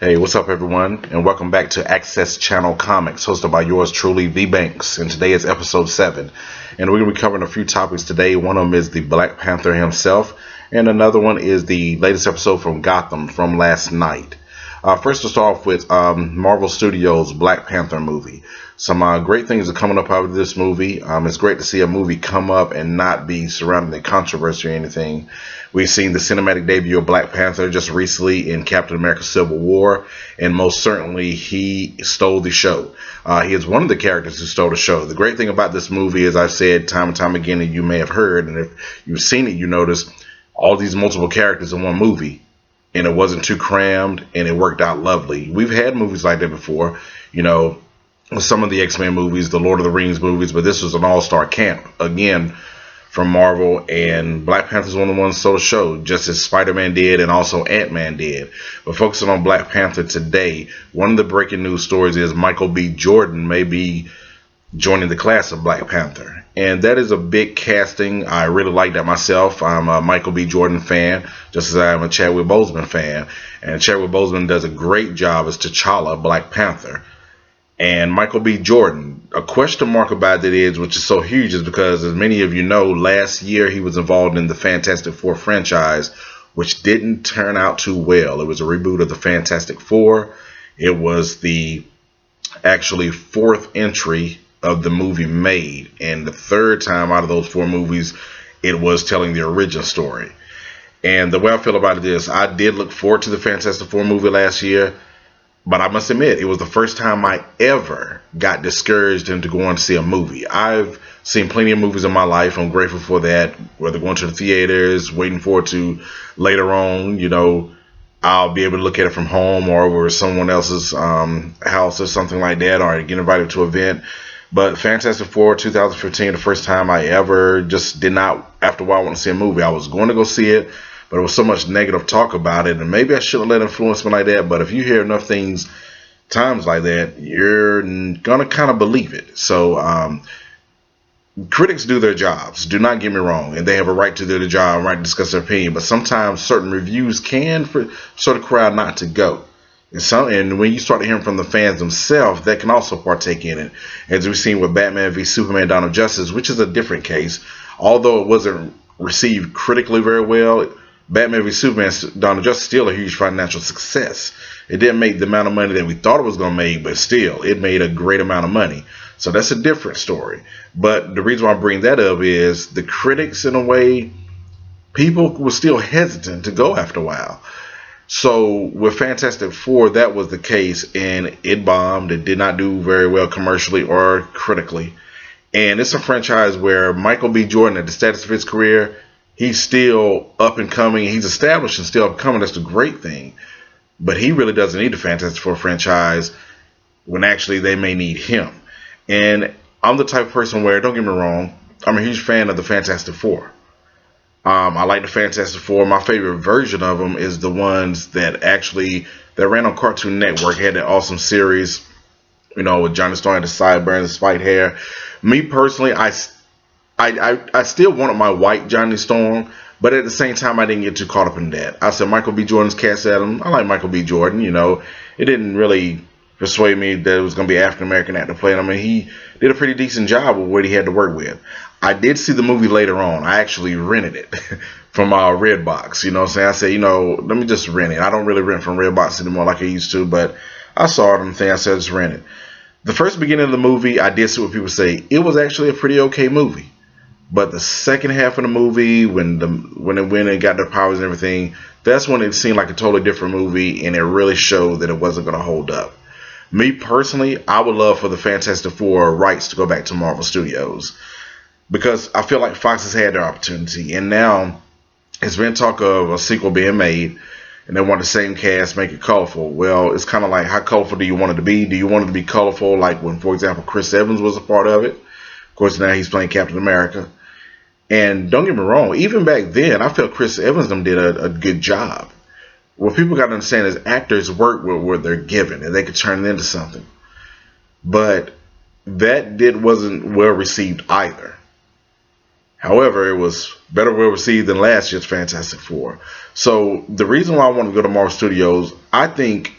Hey, what's up, everyone, and welcome back to Access Channel Comics, hosted by yours truly, V Banks. And today is episode 7, and we're going to be covering a few topics today. One of them is the Black Panther himself, and another one is the latest episode from Gotham from last night. First, to start off with Marvel Studios' Black Panther movie. Some great things are coming up out of this movie. It's great to see a movie come up and not be surrounded in controversy or anything. We've seen the cinematic debut of Black Panther just recently in Captain America Civil War, and most certainly he stole the show. He is one of the characters who stole the show. The great thing about this movie, as I've said time and time again, and you may have heard, and if you've seen it, you notice all these multiple characters in one movie. And it wasn't too crammed, and it worked out lovely. We've had movies like that before, some of the X-Men movies, the Lord of the Rings movies, but this was an all-star camp, again, from Marvel, and Black Panther's one of the ones so show, just as Spider-Man did and also Ant-Man did. But focusing on Black Panther today, one of the breaking news stories is Michael B. Jordan may be joining the class of Black Panther. And that is a big casting. I really like that myself. I'm a Michael B. Jordan fan, just as I am a Chadwick Boseman fan. And Chadwick Boseman does a great job as T'Challa, Black Panther. And Michael B. Jordan, a question mark about that is, which is so huge, is because, as many of you know, last year he was involved in the Fantastic Four franchise, which didn't turn out too well. It was a reboot of the Fantastic Four. It was the actually fourth entry of the movie made, and the third time out of those 4 movies it was telling the origin story. And the way I feel about it is, I did look forward to the Fantastic Four movie last year, but I must admit it was the first time I ever got discouraged into going to see a movie. I've seen plenty of movies in my life. I'm grateful for that, whether going to the theaters, waiting forward to later on, I'll be able to look at it from home or over someone else's house or something like that, or get invited to an event. But Fantastic Four 2015, the first time I ever just did not, after a while, want to see a movie. I was going to go see it, but there was so much negative talk about it, and maybe I shouldn't let it influence me like that. But if you hear enough things, times like that, you're going to kind of believe it. So critics do their jobs. Do not get me wrong, and they have a right to do their job, right to discuss their opinion. But sometimes certain reviews can sort of crowd not to go. And when you start to hear from the fans themselves, that can also partake in it. As we've seen with Batman v Superman: Dawn of Justice, which is a different case. Although it wasn't received critically very well, Batman v Superman: Dawn of Justice is still a huge financial success. It didn't make the amount of money that we thought it was going to make, but still, it made a great amount of money. So that's a different story. But the reason why I bring that up is the critics, in a way, people were still hesitant to go after a while. So with Fantastic Four, that was the case, and it bombed. It did not do very well commercially or critically. And it's a franchise where Michael B. Jordan, at the status of his career, he's still up and coming. He's established and still up and coming. That's the great thing. But he really doesn't need the Fantastic Four franchise when actually they may need him. And I'm the type of person where, don't get me wrong, I'm a huge fan of the Fantastic Four. I like the Fantastic Four. My favorite version of them is the ones that ran on Cartoon Network. Had that awesome series, with Johnny Storm had the sideburns, the spiked hair. Me personally, I still wanted my white Johnny Storm, but at the same time, I didn't get too caught up in that. I said Michael B. Jordan's cast at him. I like Michael B. Jordan. It didn't really persuade me that it was going to be an African American actor playing him. He did a pretty decent job with what he had to work with. I did see the movie later on. I actually rented it from Redbox. You know what I'm saying? I said, let me just rent it. I don't really rent from Redbox anymore like I used to, but I saw it on the thing. I said, just rent it. The first beginning of the movie, I did see what people say. It was actually a pretty okay movie. But the second half of the movie, when it went and got their powers and everything, that's when it seemed like a totally different movie, and it really showed that it wasn't going to hold up. Me personally, I would love for the Fantastic Four rights to go back to Marvel Studios, because I feel like Fox has had their opportunity, and now it's been talk of a sequel being made, and they want the same cast, make it colorful. Well, it's kind of like, how colorful do you want it to be? Do you want it to be colorful like when, for example, Chris Evans was a part of it? Of course, now he's playing Captain America. And don't get me wrong, even back then, I felt Chris Evans did a good job. What people got to understand is actors work with what they're given, and they could turn it into something. But that wasn't well received either. However, it was better well received than last year's Fantastic Four. So the reason why I want to go to Marvel Studios, I think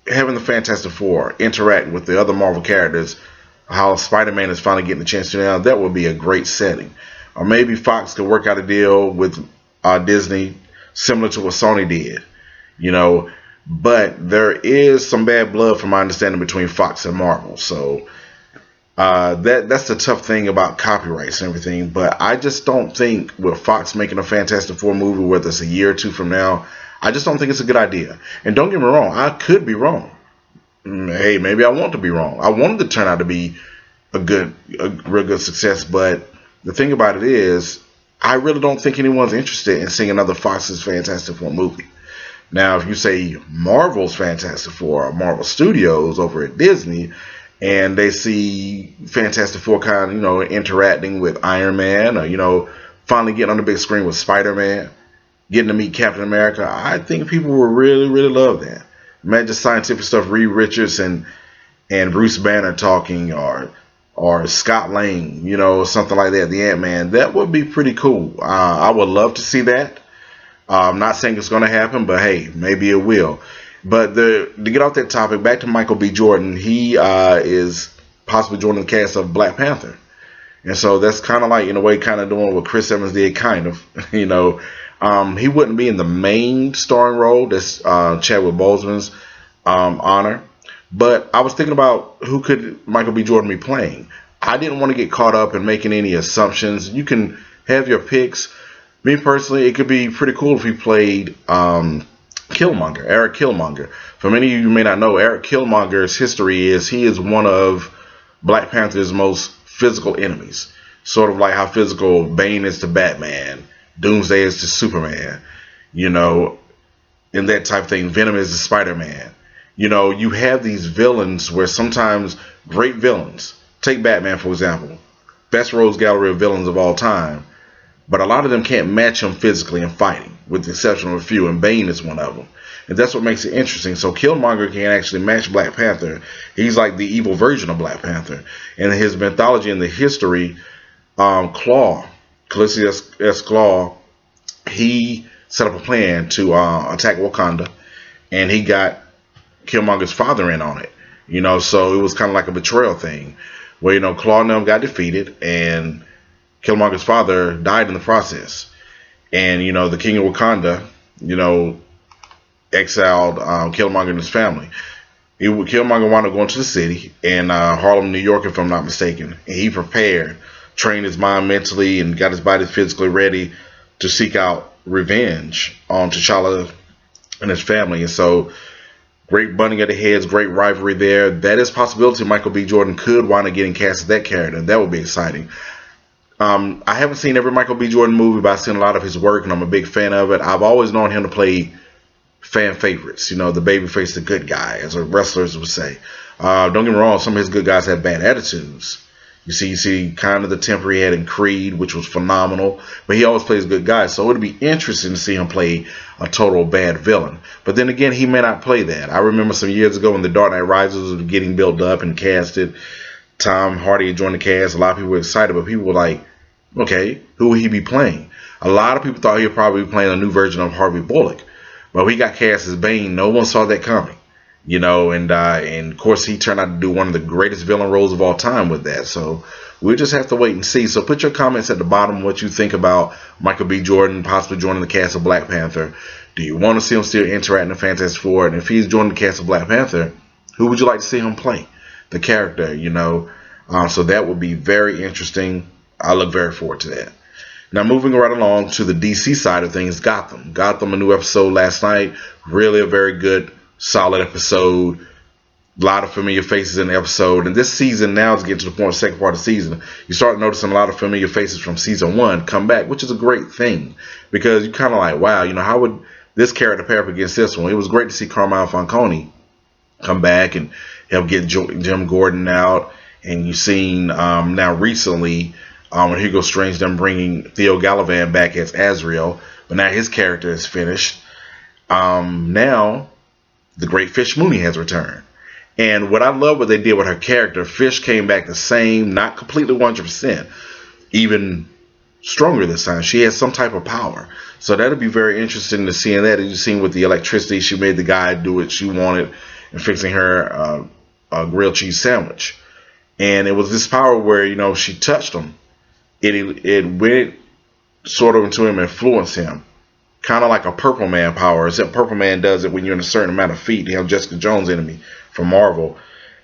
having the Fantastic Four interact with the other Marvel characters, how Spider-Man is finally getting a chance to now, that would be a great setting. Or maybe Fox could work out a deal with Disney similar to what Sony did, you know. But there is some bad blood, from my understanding, between Fox and Marvel. So that's the tough thing about copyrights and everything. But I just don't think with Fox making a Fantastic Four movie, whether it's a year or two from now, I just don't think it's a good idea. And don't get me wrong, I could be wrong. Hey, maybe I want to be wrong. I wanted to turn out to be a real good success. But the thing about it is, I really don't think anyone's interested in seeing another Fox's Fantastic Four movie. Now, if you say Marvel's Fantastic Four or Marvel Studios over at Disney, and they see Fantastic Four kind of, interacting with Iron Man, or, finally getting on the big screen with Spider-Man, getting to meet Captain America, I think people will really, really love that. Imagine scientific stuff, Reed Richards and Bruce Banner talking, or Scott Lang, something like that, the Ant-Man. That would be pretty cool. I would love to see that. I'm not saying it's going to happen, but hey, maybe it will. But to get off that topic, back to Michael B. Jordan, he is possibly joining the cast of Black Panther. And so that's kind of like, in a way, kind of doing what Chris Evans did, kind of, He wouldn't be in the main starring role. That's Chadwick Boseman's honor. But I was thinking about who could Michael B. Jordan be playing. I didn't want to get caught up in making any assumptions. You can have your picks. Me personally, it could be pretty cool if he played Killmonger, Eric Killmonger. For many of you may not know, Eric Killmonger's history is he is one of Black Panther's most physical enemies. Sort of like how physical Bane is to Batman, Doomsday is to Superman, and that type of thing. Venom is to Spider-Man. You have these villains where sometimes great villains, take Batman for example, best rogues gallery of villains of all time, but a lot of them can't match him physically in fighting, with the exception of a few, and Bane is one of them. And that's what makes it interesting. So Killmonger can actually match Black Panther. He's like the evil version of Black Panther. And his mythology and the history, Claw, Cassius S. Claw, he set up a plan to attack Wakanda, and he got Killmonger's father in on it. So it was kind of like a betrayal thing, where, Claw and them got defeated, and Killmonger's father died in the process. And, the king of Wakanda, exiled Killmonger and his family. Killmonger wound up going to the city in Harlem, New York, if I'm not mistaken. And he prepared, trained his mind mentally, and got his body physically ready to seek out revenge on T'Challa and his family. And so, great butting of the heads, great rivalry there. That is a possibility Michael B. Jordan could wind up getting cast as that character. That would be exciting. I haven't seen every Michael B. Jordan movie, but I've seen a lot of his work, and I'm a big fan of it. I've always known him to play fan favorites, the babyface, the good guy, as wrestlers would say. Don't get me wrong, some of his good guys have bad attitudes. You see kind of the temper he had in Creed, which was phenomenal, but he always plays good guys, so it would be interesting to see him play a total bad villain. But then again, he may not play that. I remember some years ago when The Dark Knight Rises was getting built up and casted, Tom Hardy had joined the cast. A lot of people were excited, but people were like, okay, who will he be playing? A lot of people thought he would probably be playing a new version of Harvey Bullock. But he got cast as Bane. No one saw that coming. And of course he turned out to do one of the greatest villain roles of all time with that. So we'll just have to wait and see. So put your comments at the bottom what you think about Michael B. Jordan possibly joining the cast of Black Panther. Do you want to see him still interact in the Fantastic Four? And if he's joining the cast of Black Panther, who would you like to see him play? The character, So that would be very interesting. I look very forward to that. Now, moving right along to the DC side of things, Gotham. Gotham, a new episode last night. Really a very good, solid episode. A lot of familiar faces in the episode. And this season now is getting to the point of the second part of the season. You start noticing a lot of familiar faces from season 1 come back, which is a great thing. Because you're kind of like, wow, how would this character pair up against this one? It was great to see Carmine Falcone come back and help get Jim Gordon out. And you've seen now recently, when Hugo Strange them bringing Theo Gallivan back as Azrael, but now his character is finished. Now the great Fish Mooney has returned, and what I love what they did with her character, Fish came back the same, not completely 100%, even stronger this time. She has some type of power, so that'll be very interesting to see. And that, as you've seen with the electricity, she made the guy do what she wanted, and fixing her a grilled cheese sandwich. And it was this power where, she touched him. It went sort of into him and influenced him. Kind of like a Purple Man power, except Purple Man does it when you're in a certain amount of feet. You have Jessica Jones enemy from Marvel.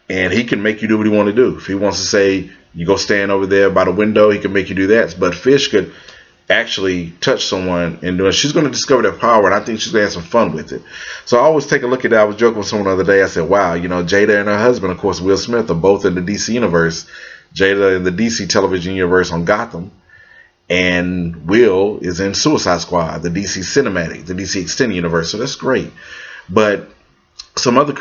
And he can make you do what he wants to do. If he wants to say, you go stand over there by the window, he can make you do that. But Fish could actually touch someone and do it. She's going to discover that power, and I think she's going to have some fun with it. So I always take a look at that. I was joking with someone the other day. I said, wow, Jada and her husband, of course, Will Smith, are both in the DC universe. Jada in the DC television universe on Gotham, and Will is in Suicide Squad, the DC cinematic, the DC extended universe. So that's great. But some other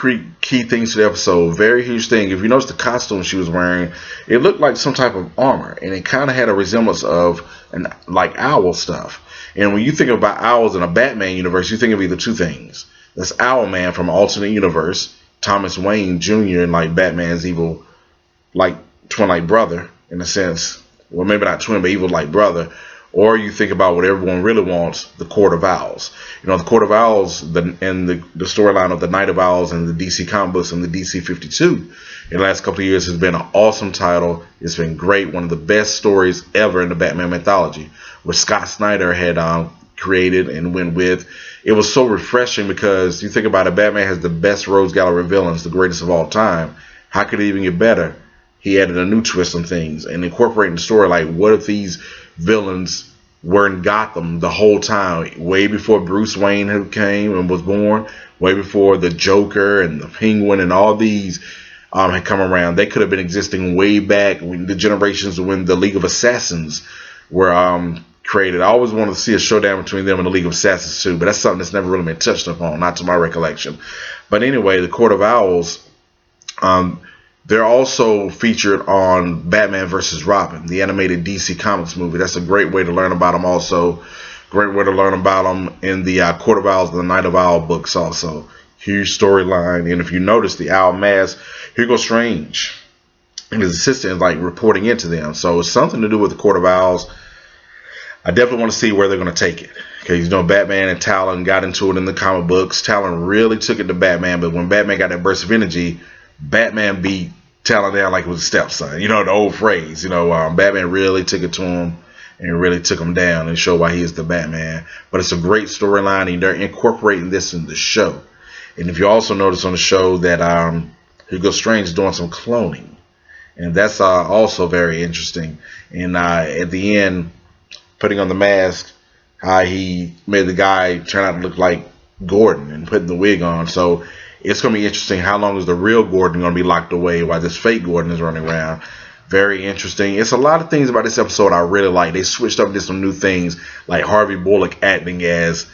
key things to the episode, very huge thing. If you notice the costume she was wearing, it looked like some type of armor, and it kind of had a resemblance of like owl stuff. And when you think about owls in a Batman universe, you think of either two things. That's Owlman from an alternate universe, Thomas Wayne Jr. and like Batman's evil, like twin-like brother in a sense. Well, maybe not twin, but evil like brother. Or you think about what everyone really wants, the Court of Owls. The Court of Owls, and the storyline of the Night of Owls and the DC comic books and the DC-52 in the last couple of years has been an awesome title. It's been great. One of the best stories ever in the Batman mythology, which Scott Snyder had created and went with. It was so refreshing because you think about it, Batman has the best Rogues Gallery villains, the greatest of all time. How could it even get better? He added a new twist on things and incorporating the story. Like, what if these villains were in Gotham the whole time, way before Bruce Wayne had came and was born, way before the Joker and the Penguin and all these had come around? They could have been existing way back when the generations when the League of Assassins were created. I always wanted to see a showdown between them and the League of Assassins too, but that's something that's never really been touched upon, not to my recollection. But anyway, the Court of Owls, they're also featured on Batman vs. Robin, the animated DC Comics movie. That's a great way to learn about them also. Great way to learn about them in the Court of Owls, the Night of Owl books also. Huge storyline. And if you notice the owl mask, Hugo Strange and his assistant is like reporting into them. So it's something to do with the Court of Owls. I definitely want to see where they're going to take it. Because, Batman and Talon got into it in the comic books. Talon really took it to Batman. But when Batman got that burst of energy, Batman beat Talon down like it was a stepson. The old phrase. Batman really took it to him and really took him down and showed why he is the Batman. But it's a great storyline, and they're incorporating this in the show. And if you also notice on the show that Hugo Strange is doing some cloning. And that's also very interesting. And at the end, putting on the mask, how he made the guy turn out to look like Gordon and putting the wig on. So it's going to be interesting. How long is the real Gordon going to be locked away while this fake Gordon is running around? Very interesting. It's a lot of things about this episode I really like. They switched up and did some new things, like Harvey Bullock acting as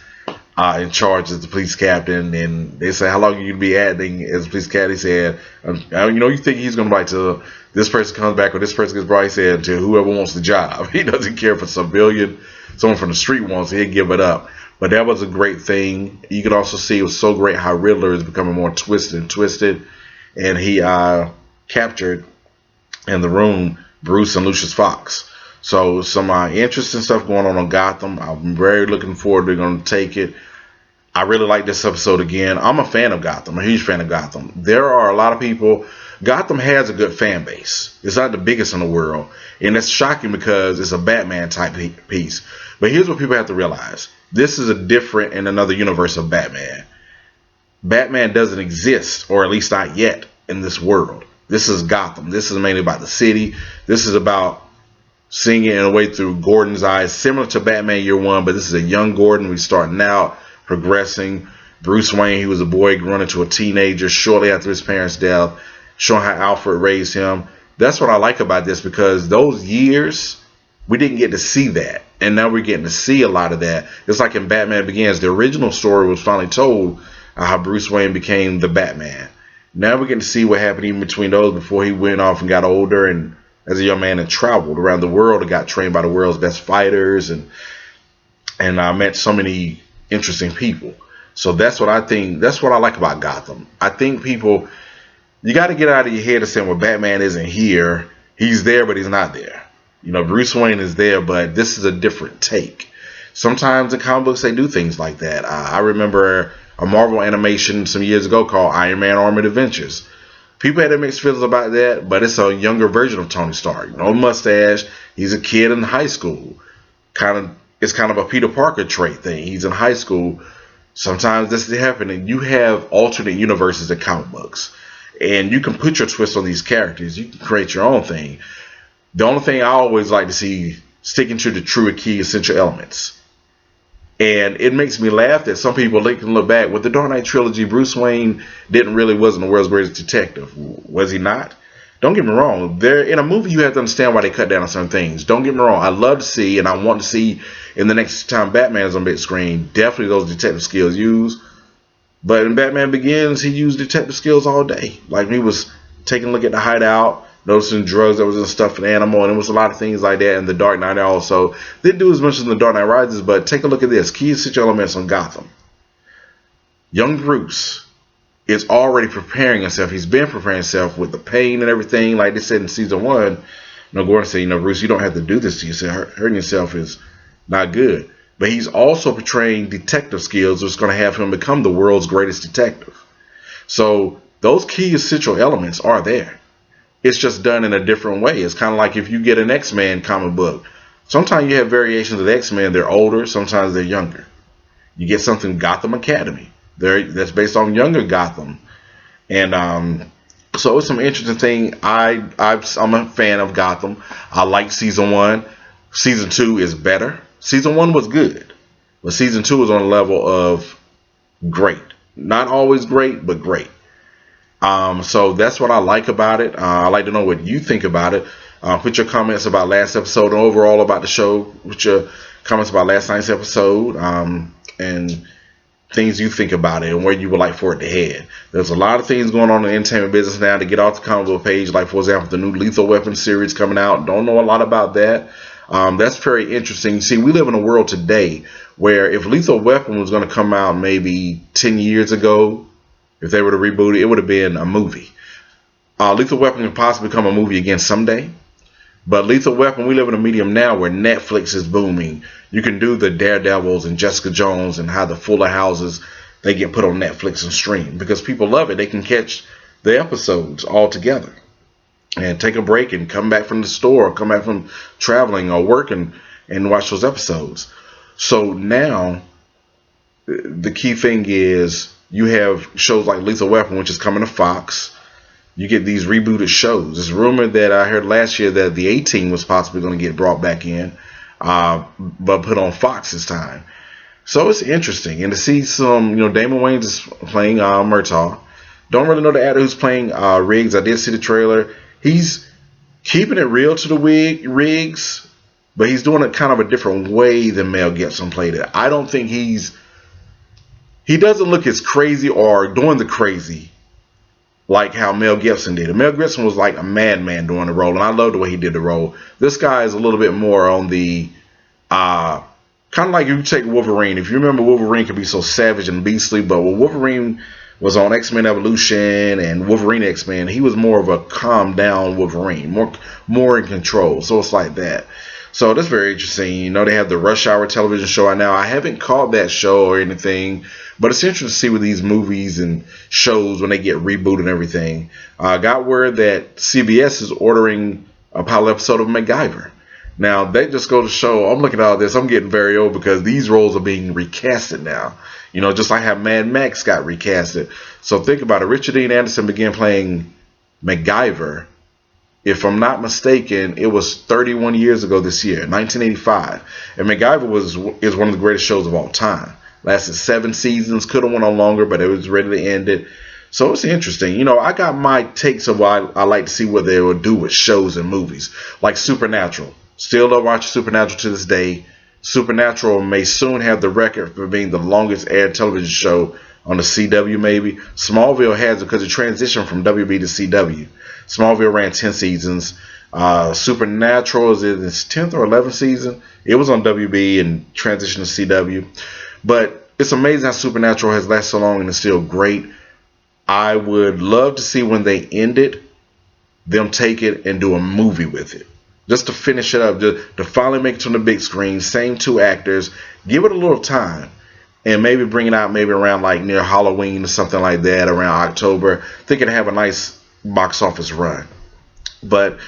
in charge as the police captain. And they say, how long are you going to be acting as police captain? He said, you think he's going to write to this person comes back or this person gets brought. He said, to whoever wants the job. He doesn't care if a civilian, someone from the street wants it, he'll give it up. But that was a great thing. You could also see it was so great how Riddler is becoming more twisted. And he captured in the room Bruce and Lucius Fox. So some interesting stuff going on Gotham. I'm very looking forward to going to take it. I really like this episode again. I'm a fan of Gotham, a huge fan of Gotham. There are a lot of people. Gotham has a good fan base. It's not the biggest in the world. And that's shocking because it's a Batman type piece. But here's what people have to realize. This is a different and another universe of Batman. Batman doesn't exist, or at least not yet, in this world. This is Gotham. This is mainly about the city. This is about seeing it in a way through Gordon's eyes, similar to Batman Year One, but this is a young Gordon. We're starting out, progressing. Bruce Wayne, he was a boy growing into a teenager shortly after his parents' death, showing how Alfred raised him. That's what I like about this, because those years, we didn't get to see that. And now we're getting to see a lot of that. It's like in Batman Begins, the original story was finally told, how Bruce Wayne became the Batman. Now we're getting to see what happened even between those before he went off and got older and as a young man and traveled around the world and got trained by the world's best fighters and met so many interesting people. So that's what I think. That's what I like about Gotham. I think people, you got to get out of your head of saying, well, Batman isn't here. He's there, but he's not there. Bruce Wayne is there, but this is a different take. Sometimes in comic books, they do things like that. I remember a Marvel animation some years ago called Iron Man Armored Adventures. People had their mixed feelings about that, but it's a younger version of Tony Stark. No mustache. He's a kid in high school. It's kind of a Peter Parker trait thing. He's in high school. Sometimes this is happening. You have alternate universes in comic books, and you can put your twist on these characters. You can create your own thing. The only thing I always like to see sticking to the true key essential elements. And it makes me laugh that some people can look back with the Dark Knight trilogy. Bruce Wayne wasn't the world's greatest detective. Was he not? Don't get me wrong. In a movie, you have to understand why they cut down on certain things. Don't get me wrong. I love to see, and I want to see in the next time Batman is on big screen, definitely those detective skills used. But in Batman Begins, he used detective skills all day. Like he was taking a look at the hideout, noticing drugs that was in stuffed animal, and it was a lot of things like that in The Dark Knight also. Didn't do as much as in The Dark Knight Rises, but take a look at this. Key essential elements on Gotham. Young Bruce is already preparing himself. He's been preparing himself with the pain and everything, like they said in season 1. Gordon said, Bruce, you don't have to do this to yourself. Hurting yourself is not good. But he's also portraying detective skills, which is going to have him become the world's greatest detective. So those key essential elements are there. It's just done in a different way. It's kind of like if you get an X-Men comic book. Sometimes you have variations of X-Men. They're older. Sometimes they're younger. You get something Gotham Academy. That's based on younger Gotham. And so it's some interesting thing. I'm a fan of Gotham. I like season 1. Season 2 is better. Season 1 was good. But season 2 is on a level of great. Not always great, but great. So that's what I like about it. I'd like to know what you think about it. Put your comments about last episode and overall about the show. Put your comments about last night's episode and things you think about it and where you would like for it to head. There's a lot of things going on in the entertainment business now to get off the comic book page. Like, for example, the new Lethal Weapon series coming out. Don't know a lot about that. That's very interesting. See, we live in a world today where if Lethal Weapon was going to come out maybe 10 years ago, if they were to reboot it, it would have been a movie. Lethal Weapon could possibly become a movie again someday. But Lethal Weapon, we live in a medium now where Netflix is booming. You can do the Daredevils and Jessica Jones and how the Fuller Houses, they get put on Netflix and stream. Because people love it. They can catch the episodes all together. And take a break and come back from the store or come back from traveling or working and watch those episodes. So now, the key thing is you have shows like Lethal Weapon, which is coming to Fox. You get these rebooted shows. It's rumored that I heard last year that the A-Team was possibly going to get brought back in, but put on Fox this time. So it's interesting. And to see some, Damon Wayans is playing Murtaugh. Don't really know the actor who's playing Riggs. I did see the trailer. He's keeping it real to the Riggs, but he's doing it kind of a different way than Mel Gibson played it. I don't think he doesn't look as crazy or doing the crazy like how Mel Gibson did. And Mel Gibson was like a madman doing the role, and I love the way he did the role. This guy is a little bit more on the kind of like if you take Wolverine. If you remember, Wolverine could be so savage and beastly, but when Wolverine was on X-Men Evolution and Wolverine X-Men, he was more of a calm down Wolverine, more in control. So it's like that. So that's very interesting. They have the Rush Hour television show right now. I haven't caught that show or anything, but it's interesting to see with these movies and shows when they get rebooted and everything. I got word that CBS is ordering a pilot episode of MacGyver. Now, they just go to show, I'm looking at all this, I'm getting very old because these roles are being recasted now. Just like how Mad Max got recasted. So think about it. Richard Dean Anderson began playing MacGyver. If I'm not mistaken, it was 31 years ago this year, 1985. And MacGyver is one of the greatest shows of all time. Lasted 7 seasons, could have went on longer, but it was ready to end it. So it's interesting. I got my takes of why I like to see what they will do with shows and movies. Like Supernatural. Still love watching Supernatural to this day. Supernatural may soon have the record for being the longest aired television show on the CW maybe. Smallville has it because it transitioned from WB to CW. Smallville ran 10 seasons. Supernatural is in its 10th or 11th season. It was on WB and transitioned to CW. But it's amazing how Supernatural has lasted so long and is still great. I would love to see when they end it, them take it and do a movie with it. Just to finish it up, to finally make it to the big screen. Same 2 actors. Give it a little time. and maybe bring it out maybe around like near Halloween or something like that, around October. I think it'd have a nice box office run. But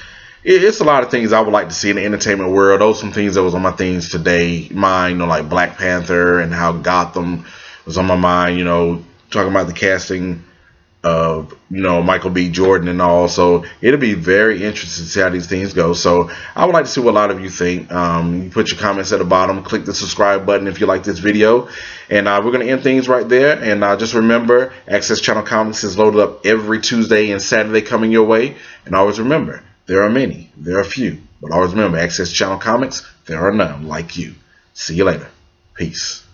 it's a lot of things I would like to see in the entertainment world. Those are some things that was on my things today. Mine, like Black Panther and how Gotham was on my mind. Talking about the casting of Michael B. Jordan and all. So it'll be very interesting to see how these things go. So I would like to see what a lot of you think. You put your comments at the bottom. Click the subscribe button if you like this video. And we're going to end things right there. And just remember, Access Channel Comics is loaded up every Tuesday and Saturday coming your way. And always remember, there are many, there are few. But always remember, Access Channel Comics, there are none like you. See you later. Peace.